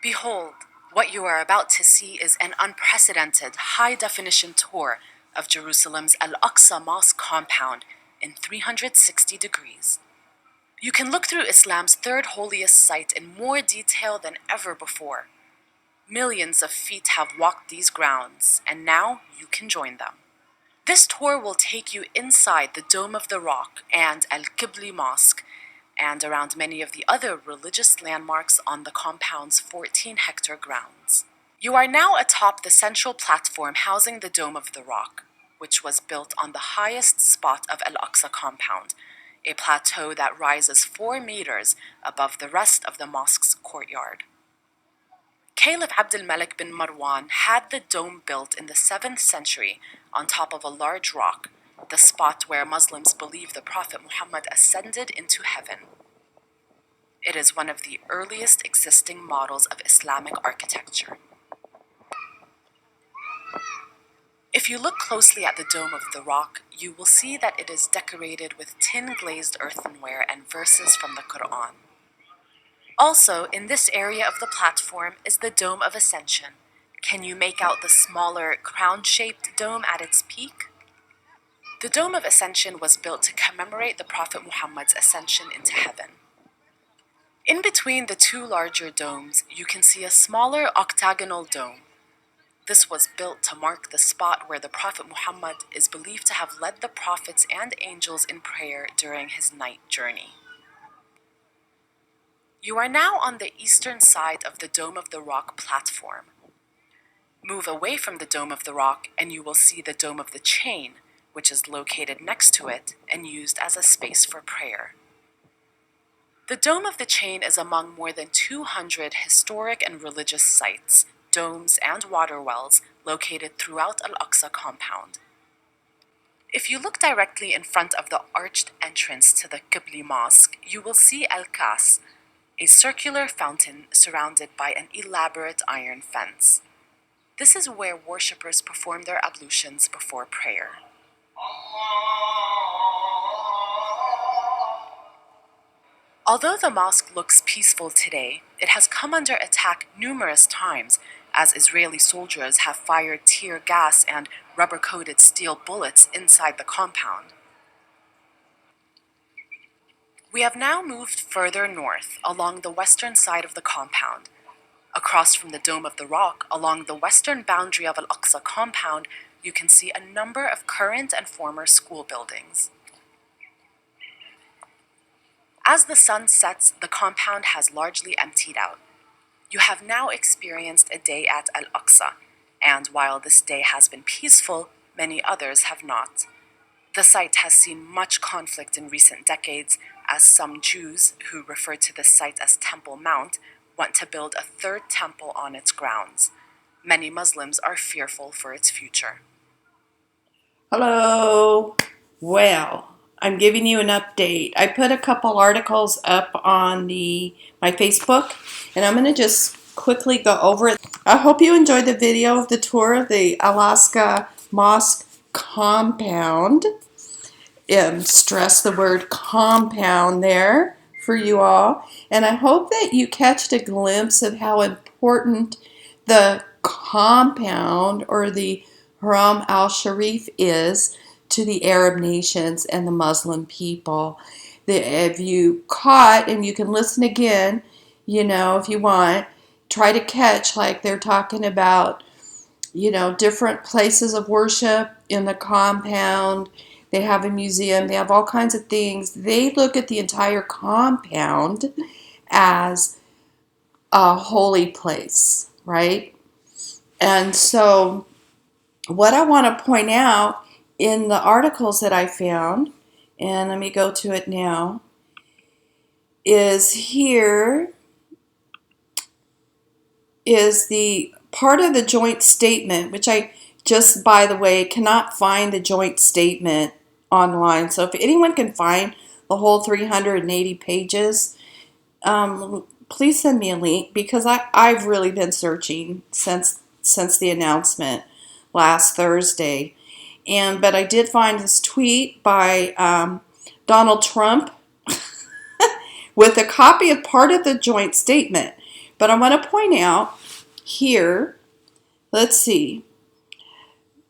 Behold, what you are about to see is an unprecedented, high-definition tour of Jerusalem's al-Aqsa mosque compound in 360 degrees. You can look through Islam's third holiest site in more detail than ever before. Millions of feet have walked these grounds, and now you can join them. This tour will take you inside the Dome of the Rock and Al-Qibli Mosque, and around many of the other religious landmarks on the compound's 14-hectare grounds. You are now atop the central platform housing the Dome of the Rock, which was built on the highest spot of Al-Aqsa compound, a plateau that rises 4 meters above the rest of the mosque's courtyard. Caliph Abdul Malik bin Marwan had the dome built in the 7th century on top of a large rock, the spot where Muslims believe the Prophet Muhammad ascended into heaven. It is one of the earliest existing models of Islamic architecture. If you look closely at the Dome of the Rock, you will see that it is decorated with tin-glazed earthenware and verses from the Quran. Also, in this area of the platform is the Dome of Ascension. Can you make out the smaller, crown-shaped dome at its peak? The Dome of Ascension was built to commemorate the Prophet Muhammad's ascension into heaven. In between the two larger domes, you can see a smaller octagonal dome. This was built to mark the spot where the Prophet Muhammad is believed to have led the prophets and angels in prayer during his night journey. You are now on the eastern side of the Dome of the Rock platform. Move away from the Dome of the Rock and you will see the Dome of the Chain, which is located next to it and used as a space for prayer. The Dome of the Chain is among more than 200 historic and religious sites, domes, and water wells located throughout Al-Aqsa compound. If you look directly in front of the arched entrance to the Qibli Mosque, you will see al-Kas, a circular fountain surrounded by an elaborate iron fence. This is where worshippers perform their ablutions before prayer. Although the mosque looks peaceful today, it has come under attack numerous times as Israeli soldiers have fired tear gas and rubber-coated steel bullets inside the compound. We have now moved further north along the western side of the compound. Across from the Dome of the Rock, along the western boundary of Al-Aqsa compound, you can see a number of current and former school buildings. As the sun sets, the compound has largely emptied out. You have now experienced a day at Al-Aqsa, and while this day has been peaceful, many others have not. The site has seen much conflict in recent decades, as some Jews, who refer to the site as Temple Mount, want to build a third temple on its grounds. Many Muslims are fearful for its future. Hello. Well, I'm giving you an update. I put a couple articles up on my Facebook, and I'm going to just quickly go over it. I hope you enjoyed the video of the tour of the Al-Aqsa Mosque compound. Stress the word compound there for you all. And I hope that you catch a glimpse of how important the compound or the Haram al Sharif is to the Arab nations and the Muslim people. If you caught, and you can listen again, if you want, try to catch, like they're talking about, different places of worship in the compound. They have a museum. They have all kinds of things. They look at the entire compound as a holy place, right? And so what I want to point out in the articles that I found, and let me go to it now, is here is the part of the joint statement, which I just, by the way, cannot find the joint statement online. So if anyone can find the whole 380 pages, please send me a link, because I've really been searching since the announcement last Thursday. But I did find this tweet by Donald Trump with a copy of part of the joint statement. But I want to point out here, let's see,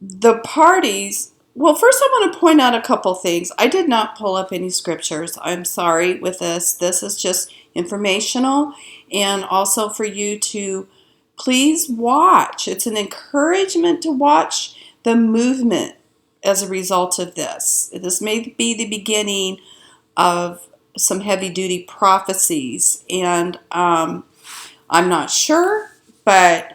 the parties. Well, first I want to point out a couple things. I did not pull up any scriptures. I'm sorry with this. This is just informational and also for you to please watch. It's an encouragement to watch the movement as a result of this. This may be the beginning of some heavy-duty prophecies, and I'm not sure, but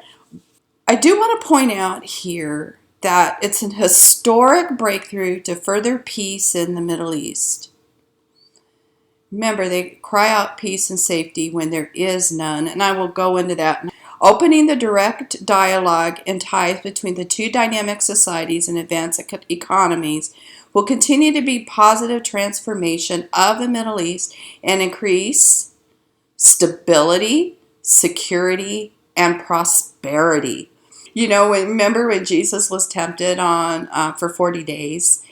I do want to point out here that it's an historic breakthrough to further peace in the Middle East. Remember, they cry out peace and safety when there is none, and I will go into that. Opening the direct dialogue and ties between the two dynamic societies and advanced economies will continue to be positive transformation of the Middle East and increase stability, security, and prosperity. You know, remember when Jesus was tempted for 40 days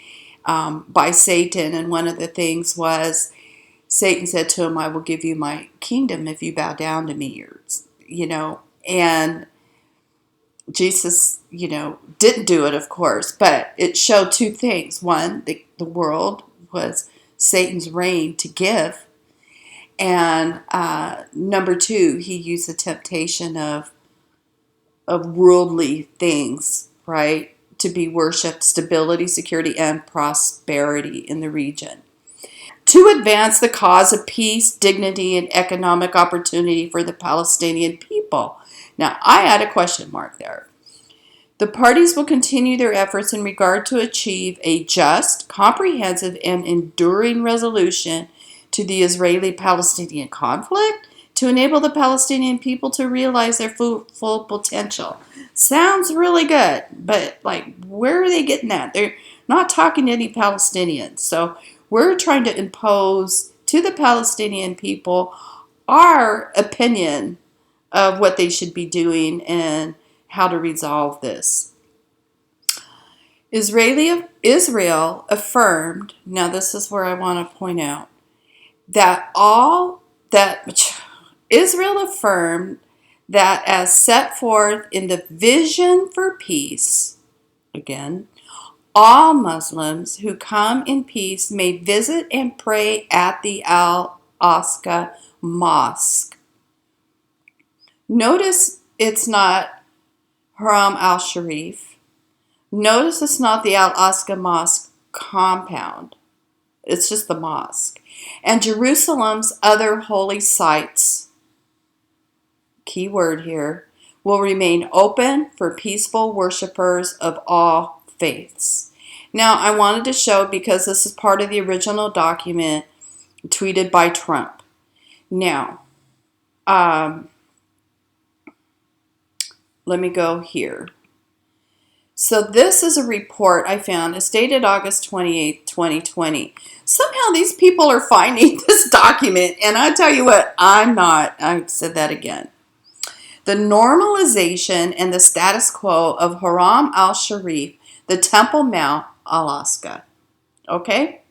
by Satan, and one of the things was Satan said to him, I will give you my kingdom if you bow down to me, and Jesus, didn't do it, of course, but it showed two things. One, the world was Satan's reign to give, and number two, he used the temptation of worldly things, right, to be worshipped, stability, security, and prosperity in the region. To advance the cause of peace, dignity, and economic opportunity for the Palestinian people. Now, I add a question mark there. The parties will continue their efforts in regard to achieve a just, comprehensive, and enduring resolution to the Israeli-Palestinian conflict to enable the Palestinian people to realize their full potential. Sounds really good, but where are they getting that? They're not talking to any Palestinians. So we're trying to impose to the Palestinian people our opinion of what they should be doing and how to resolve this. Israel affirmed, now this is where I want to point out, that Israel affirmed that as set forth in the vision for peace, again, all Muslims who come in peace may visit and pray at the al-Aqsa Mosque. Notice it's not Haram al Sharif. Notice it's not the al-Aqsa Mosque compound. It's just the mosque. And Jerusalem's other holy sites, key word here, will remain open for peaceful worshipers of all faiths. Now, I wanted to show, because this is part of the original document tweeted by Trump. Now, let me go here. So this is a report I found. It's dated August 28, 2020. Somehow these people are finding this document, and I tell you what, I'm not. I said that again. The normalization and the status quo of Haram al Sharif, the Temple Mount, al-Aqsa. Okay?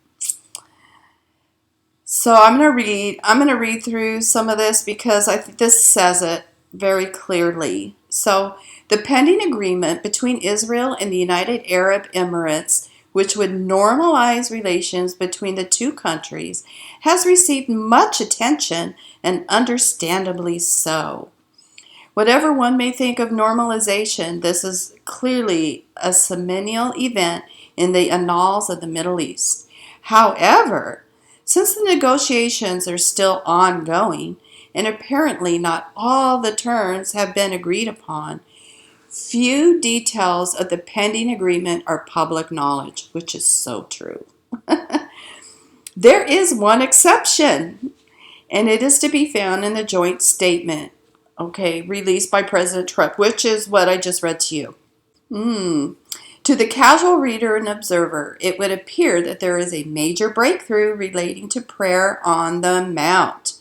So I'm going to read through some of this because I think this says it very clearly. So the pending agreement between Israel and the United Arab Emirates, which would normalize relations between the two countries, has received much attention, and understandably so. Whatever one may think of normalization, this is clearly a seminal event in the annals of the Middle East. However, since the negotiations are still ongoing, and apparently not all the terms have been agreed upon, few details of the pending agreement are public knowledge, which is so true. There is one exception, and it is to be found in the joint statement, released by President Trump, which is what I just read to you. To the casual reader and observer, it would appear that there is a major breakthrough relating to prayer on the Mount,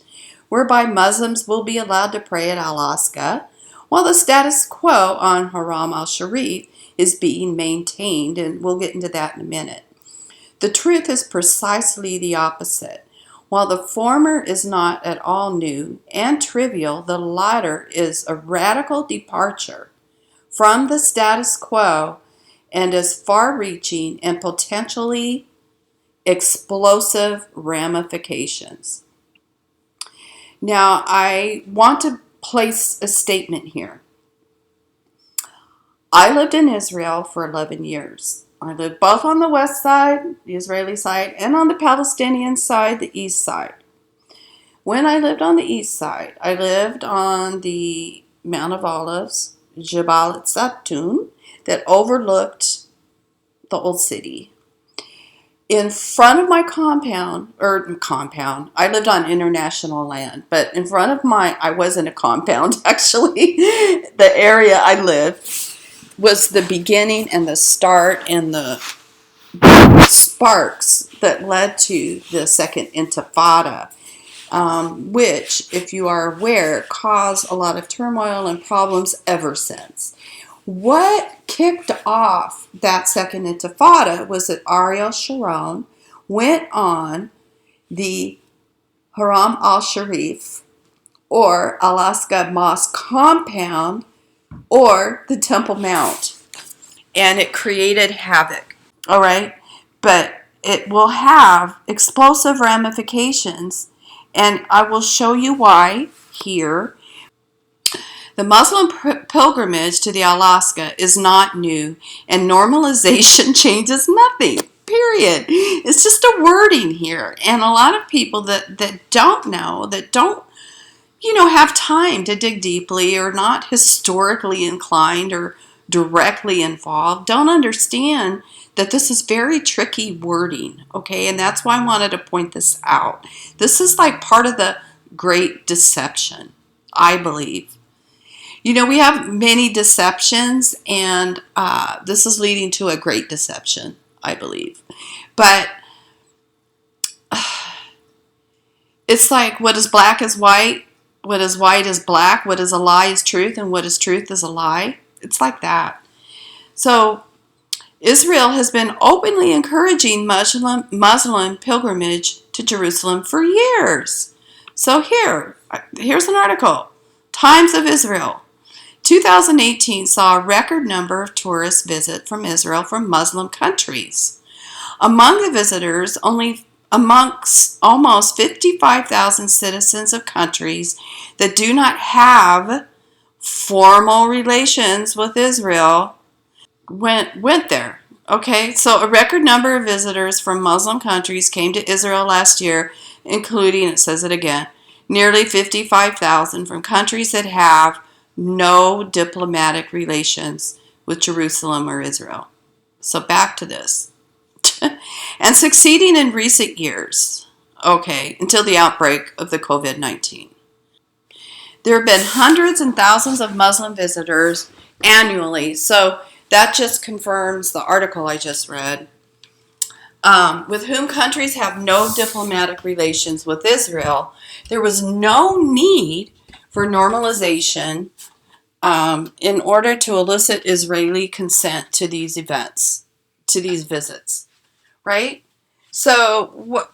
whereby Muslims will be allowed to pray at al-Aqsa, while the status quo on Haram al Sharif is being maintained, and we'll get into that in a minute. The truth is precisely the opposite. While the former is not at all new and trivial, the latter is a radical departure from the status quo and is far-reaching and potentially explosive ramifications. Now, I want to place a statement here. I lived in Israel for 11 years. I lived both on the west side, the Israeli side, and on the Palestinian side, the east side. When I lived on the east side, I lived on the Mount of Olives, Jabal Zaitun, that overlooked the old city. In front of my compound, I lived on international land, but in front of I wasn't a compound, actually. The area I lived was the beginning and the start and the sparks that led to the Second Intifada, which, if you are aware, caused a lot of turmoil and problems ever since. What kicked off that Second Intifada was that Ariel Sharon went on the Haram al Sharif, or Al-Aqsa Mosque compound, or the Temple Mount, and it created havoc. All right, but it will have explosive ramifications, and I will show you why here. The Muslim pilgrimage to the Al-Aqsa is not new, and normalization changes nothing, period. It's just a wording here, and a lot of people that don't know, that don't, have time to dig deeply, or not historically inclined or directly involved, don't understand that this is very tricky wording, okay? And that's why I wanted to point this out. This is like part of the great deception, I believe. We have many deceptions, and this is leading to a great deception, I believe. But it's like, what is black is white, what is white is black, what is a lie is truth, and what is truth is a lie. It's like that. So Israel has been openly encouraging Muslim pilgrimage to Jerusalem for years. So here's an article. Times of Israel. 2018 saw a record number of tourist visits from Israel from Muslim countries. Among the visitors, amongst almost 55,000 citizens of countries that do not have formal relations with Israel went there. Okay, so a record number of visitors from Muslim countries came to Israel last year, including, it says it again, nearly 55,000 from countries that have no diplomatic relations with Jerusalem or Israel. So back to this. And succeeding in recent years, until the outbreak of the COVID-19. There have been hundreds and thousands of Muslim visitors annually. So that just confirms the article I just read. With whom countries have no diplomatic relations with Israel, there was no need for normalization in order to elicit Israeli consent to these events, to these visits, right? So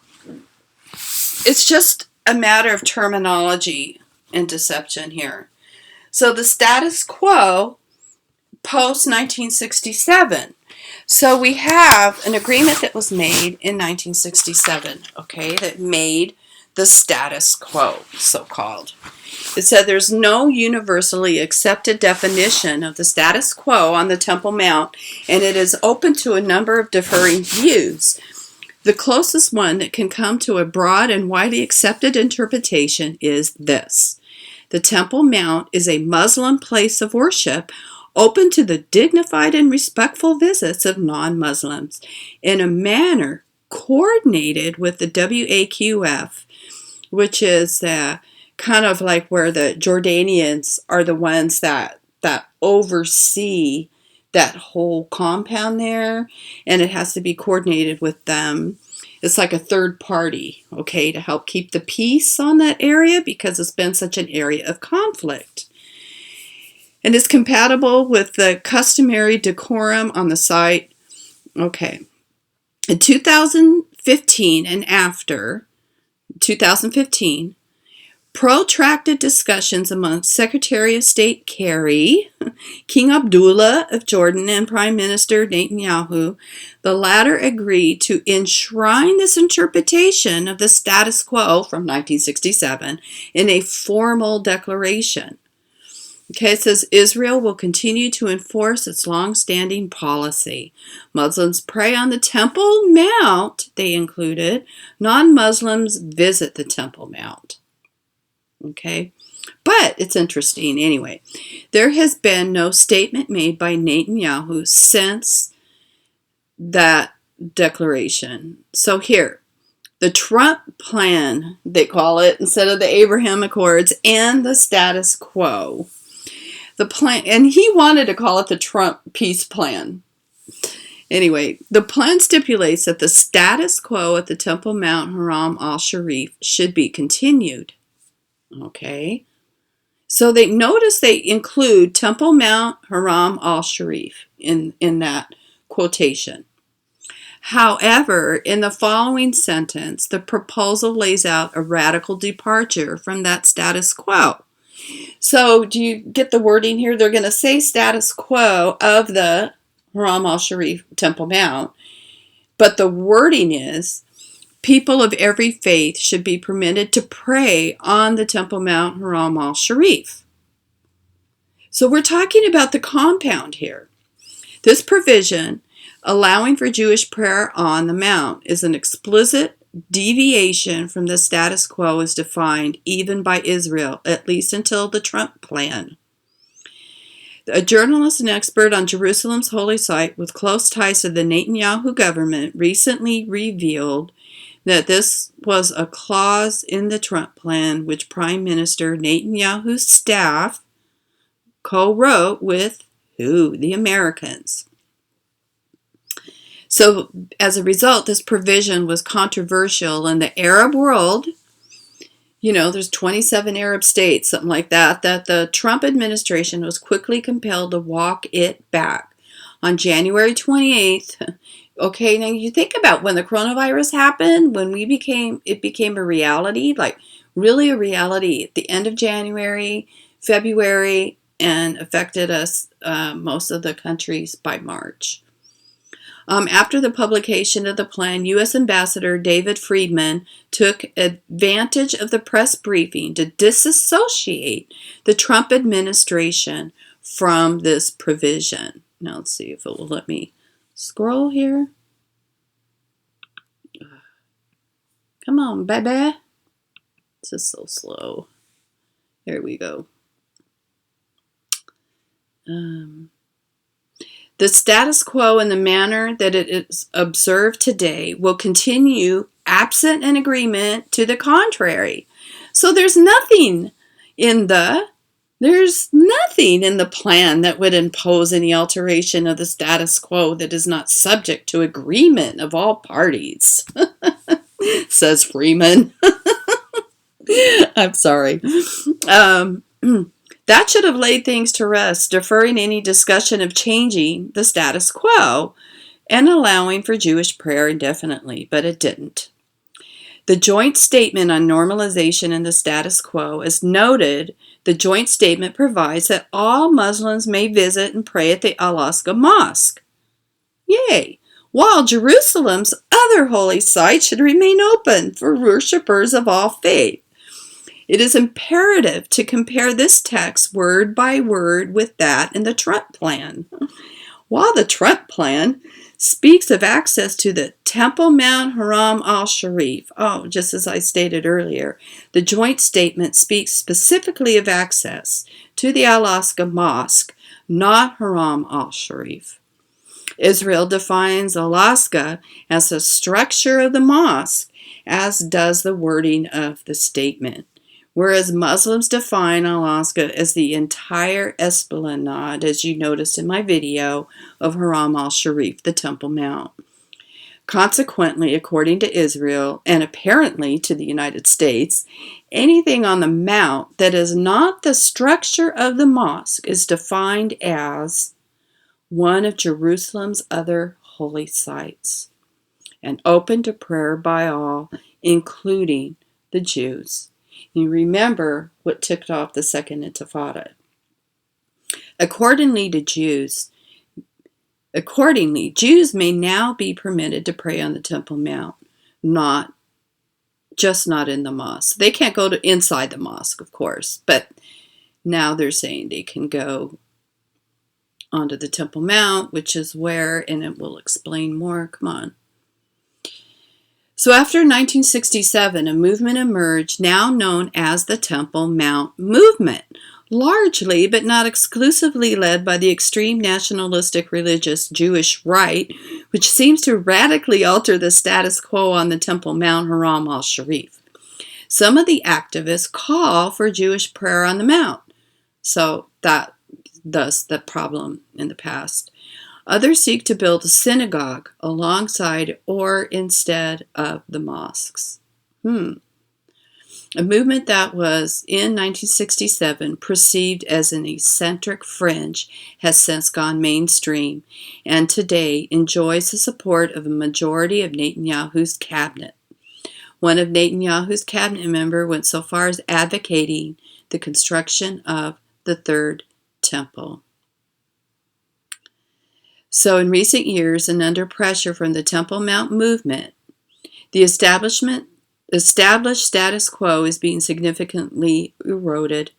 it's just a matter of terminology and deception here. So the status quo post-1967. So we have an agreement that was made in 1967, that made the status quo, so-called. It said there's no universally accepted definition of the status quo on the Temple Mount, and it is open to a number of differing views. The closest one that can come to a broad and widely accepted interpretation is this. The Temple Mount is a Muslim place of worship open to the dignified and respectful visits of non-Muslims in a manner coordinated with the WAQF, which is kind of like where the Jordanians are the ones that oversee that whole compound there, and it has to be coordinated with them. It's like a third party, to help keep the peace on that area because it's been such an area of conflict. And it's compatible with the customary decorum on the site. In 2015 and after, 2015, protracted discussions among Secretary of State Kerry, King Abdullah of Jordan, and Prime Minister Netanyahu, the latter agreed to enshrine this interpretation of the status quo from 1967 in a formal declaration. Okay, it says Israel will continue to enforce its long-standing policy. Muslims pray on the Temple Mount, they included. Non-Muslims visit the Temple Mount. Okay, but it's interesting anyway. There has been no statement made by Netanyahu since that declaration. So here, the Trump plan, they call it, instead of the Abraham Accords, and the status quo. The plan, and he wanted to call it the Trump peace plan. Anyway, the plan stipulates that the status quo at the Temple Mount Haram al Sharif should be continued. Okay, so they include Temple Mount Haram al Sharif in that quotation. However, in the following sentence, the proposal lays out a radical departure from that status quo. So do you get the wording here? They're going to say status quo of the Haram al Sharif Temple Mount, but the wording is people of every faith should be permitted to pray on the Temple Mount Haram al Sharif. So we're talking about the compound here. This provision, allowing for Jewish prayer on the Mount, is an explicit deviation from the status quo as defined even by Israel, at least until the Trump plan. A journalist and expert on Jerusalem's holy site with close ties to the Netanyahu government recently revealed that this was a clause in the Trump plan which Prime Minister Netanyahu's staff co-wrote with who? The Americans. So as a result, this provision was controversial in the Arab world. You know, there's 27 Arab states, something like that the Trump administration was quickly compelled to walk it back. On January 28th, okay, now you think about when the coronavirus happened, when it became a reality, like really a reality at the end of January, February, and affected us, most of the countries, by March. After the publication of the plan, U.S. Ambassador David Friedman took advantage of the press briefing to disassociate the Trump administration from this provision. Now let's see if it will let me scroll here. Come on, baby. This is so slow. There we go. The status quo in the manner that it is observed today will continue absent an agreement to the contrary. So there's nothing in the plan that would impose any alteration of the status quo that is not subject to agreement of all parties, says Freeman. I'm sorry. That should have laid things to rest, deferring any discussion of changing the status quo and allowing for Jewish prayer indefinitely, but it didn't. The joint statement on normalization and the status quo, as noted, the joint statement provides that all Muslims may visit and pray at the al-Aqsa Mosque. Yay! While Jerusalem's other holy sites should remain open for worshippers of all faith. It is imperative to compare this text word by word with that in the Trump plan. While the Trump plan speaks of access to the Temple Mount Haram al Sharif, just as I stated earlier, the joint statement speaks specifically of access to the al-Aqsa Mosque, not Haram al Sharif. Israel defines al-Aqsa as the structure of the mosque, as does the wording of the statement. Whereas Muslims define al-Aqsa as the entire esplanade, as you noticed in my video, of Haram al Sharif, the Temple Mount. Consequently, according to Israel, and apparently to the United States, anything on the mount that is not the structure of the mosque is defined as one of Jerusalem's other holy sites, and open to prayer by all, including the Jews. You remember what ticked off the Second Intifada. Accordingly, Jews may now be permitted to pray on the Temple Mount, not in the mosque. They can't go to inside the mosque, of course, but now they're saying they can go onto the Temple Mount, which is where, and it will explain more. Come on. So after 1967, a movement emerged now known as the Temple Mount movement, largely but not exclusively led by the extreme nationalistic religious Jewish right, which seems to radically alter the status quo on the Temple Mount Haram al Sharif. Some of the activists call for Jewish prayer on the Mount, so thus the problem in the past. Others seek to build a synagogue alongside or instead of the mosques. A movement that was, in 1967, perceived as an eccentric fringe has since gone mainstream and today enjoys the support of a majority of Netanyahu's cabinet. One of Netanyahu's cabinet members went so far as advocating the construction of the third temple. So in recent years, and under pressure from the Temple Mount movement, the established status quo is being significantly eroded.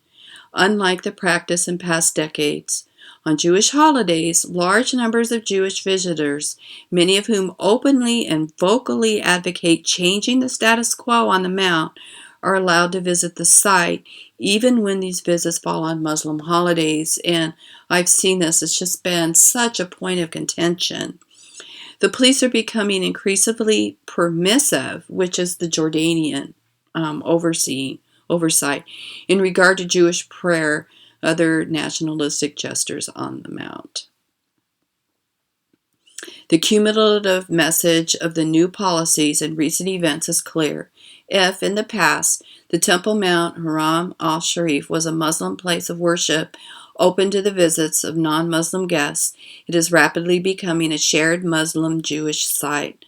Unlike the practice in past decades, on Jewish holidays, large numbers of Jewish visitors, many of whom openly and vocally advocate changing the status quo on the Mount, are allowed to visit the site, even when these visits fall on Muslim holidays. And I've seen this. It's just been such a point of contention. The police are becoming increasingly permissive, which is the Jordanian oversight, in regard to Jewish prayer, other nationalistic gestures on the Mount. The cumulative message of the new policies and recent events is clear. If, in the past, the Temple Mount Haram al Sharif was a Muslim place of worship open to the visits of non-Muslim guests, it is rapidly becoming a shared Muslim-Jewish site.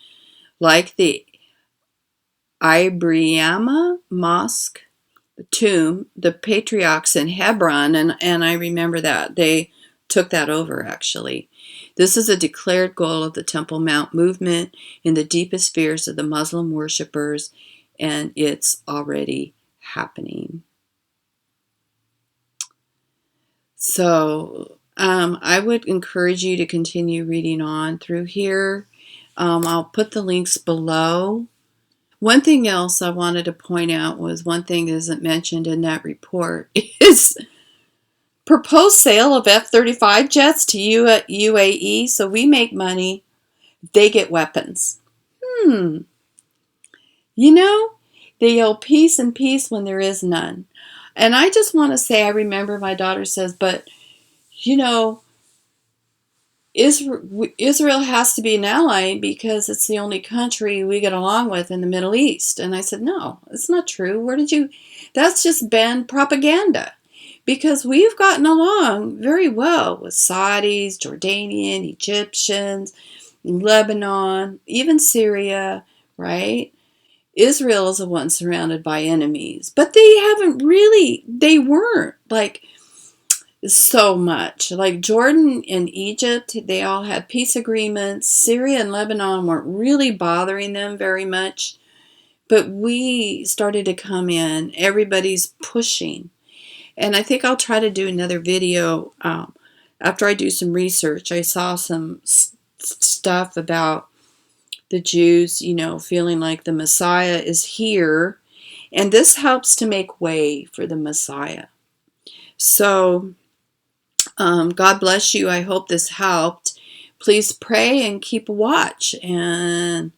Like the Ibrahima Mosque, the tomb, the patriarchs in Hebron, and I remember that. They took that over, actually. This is a declared goal of the Temple Mount movement in the deepest spheres of the Muslim worshippers, and it's already happening. So I would encourage you to continue reading on through here. I'll put the links below. One thing else I wanted to point out was one thing that isn't mentioned in that report is proposed sale of F-35 jets to UAE. So we make money, they get weapons. You know, they yell peace and peace when there is none. And I just want to say, I remember my daughter says, but, you know, Israel has to be an ally because it's the only country we get along with in the Middle East. And I said, no, it's not true. That's just been propaganda. Because we've gotten along very well with Saudis, Jordanian, Egyptians, Lebanon, even Syria, right? Israel is the one surrounded by enemies. But they weren't like so much. Like Jordan and Egypt, they all had peace agreements. Syria and Lebanon weren't really bothering them very much. But we started to come in. Everybody's pushing. And I think I'll try to do another video after I do some research. I saw some stuff about the Jews, feeling like the Messiah is here. And this helps to make way for the Messiah. So, God bless you. I hope this helped. Please pray and keep a watch. And